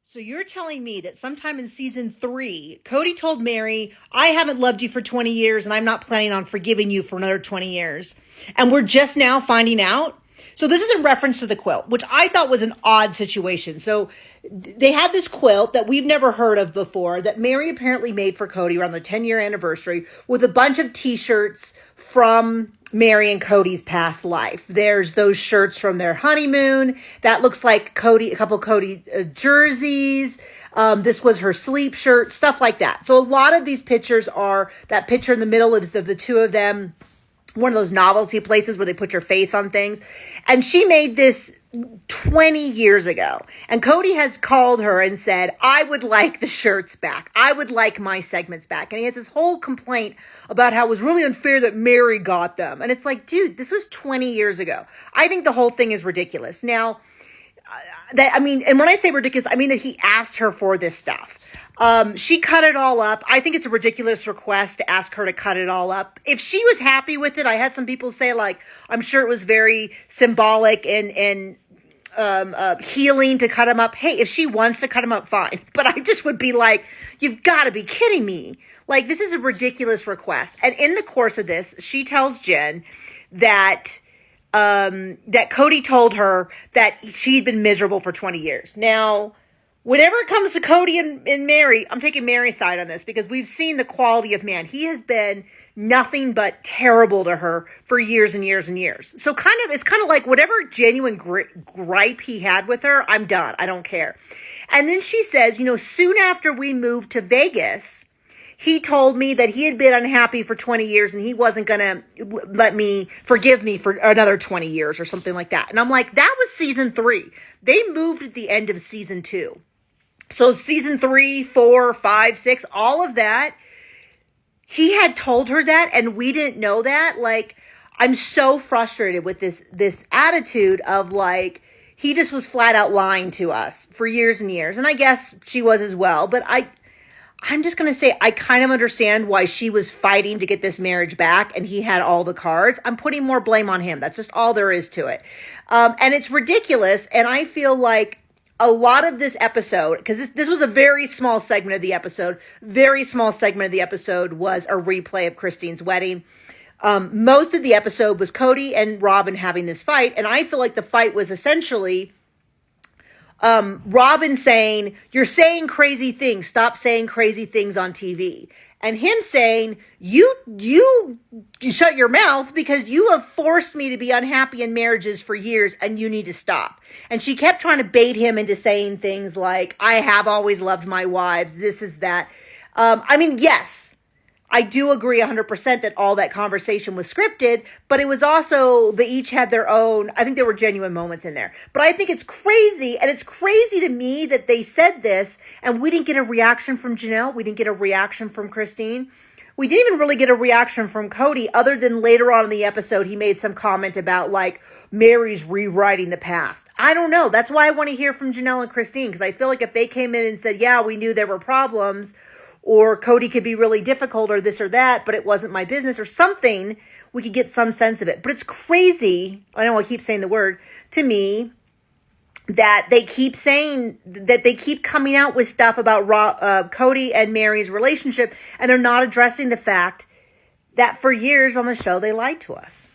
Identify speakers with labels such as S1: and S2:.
S1: So you're telling me that sometime in season 3, Cody told Meri, I haven't loved you for 20 years and I'm not planning on forgiving you for another 20 years. And we're just now finding out? So this is in reference to the quilt, which I thought was an odd situation. So they had this quilt that we've never heard of before that Meri apparently made for Cody around their 10-year anniversary with a bunch of t-shirts from Meri and Cody's past life. There's those shirts from their honeymoon. That looks like Cody, a couple Cody jerseys. This was her sleep shirt, stuff like that. So a lot of these pictures are, that picture in the middle is the two of them, one of those novelty places where they put your face on things. And she made this 20 years ago. And Cody has called her and said, I would like the shirts back. I would like my segments back. And he has this whole complaint about how it was really unfair that Meri got them. And it's like, dude, this was 20 years ago. I think the whole thing is ridiculous. Now, and when I say ridiculous, I mean that he asked her for this stuff. She cut it all up. I think it's a ridiculous request to ask her to cut it all up. If she was happy with it, I had some people say, like, I'm sure it was very symbolic and healing to cut them up. Hey, if she wants to cut them up, fine. But I just would be like, you've got to be kidding me. Like, this is a ridiculous request. And in the course of this, she tells Jen that Cody told her that she'd been miserable for 20 years. Now, whenever it comes to Cody and Meri, I'm taking Meri's side on this because we've seen the quality of man. He has been nothing but terrible to her for years and years and years. So it's kind of like whatever genuine gripe he had with her, I'm done. I don't care. And then she says, soon after we moved to Vegas, he told me that he had been unhappy for 20 years and he wasn't going to forgive me for another 20 years or something like that. And I'm like, that was season 3. They moved at the end of season 2. So season 3, 4, 5, 6, all of that, he had told her that and we didn't know that. Like, I'm so frustrated with this attitude of like, he just was flat out lying to us for years and years. And I guess she was as well. But I'm just going to say, I kind of understand why she was fighting to get this marriage back and he had all the cards. I'm putting more blame on him. That's just all there is to it. And it's ridiculous. And I feel like a lot of this episode, because this was a very small segment of the episode, very small segment of the episode was a replay of Christine's wedding. Most of the episode was Cody and Robin having this fight. And I feel like the fight was essentially Robin saying, you're saying crazy things. Stop saying crazy things on TV. And him saying, you shut your mouth because you have forced me to be unhappy in marriages for years and you need to stop. And she kept trying to bait him into saying things like, I have always loved my wives. This is that. Yes. I do agree 100% that all that conversation was scripted, but it was also, they each had their own, I think there were genuine moments in there. But I think it's crazy, and it's crazy to me that they said this, and we didn't get a reaction from Janelle, we didn't get a reaction from Christine. We didn't even really get a reaction from Cody, other than later on in the episode, he made some comment about, like, Meri's rewriting the past. I don't know. That's why I want to hear from Janelle and Christine, because I feel like if they came in and said, yeah, we knew there were problems, or Cody could be really difficult or this or that, but it wasn't my business or something, we could get some sense of it. But it's crazy, I know I keep saying the word, to me, that they keep saying, that they keep coming out with stuff about Cody and Meri's relationship, and they're not addressing the fact that for years on the show, they lied to us.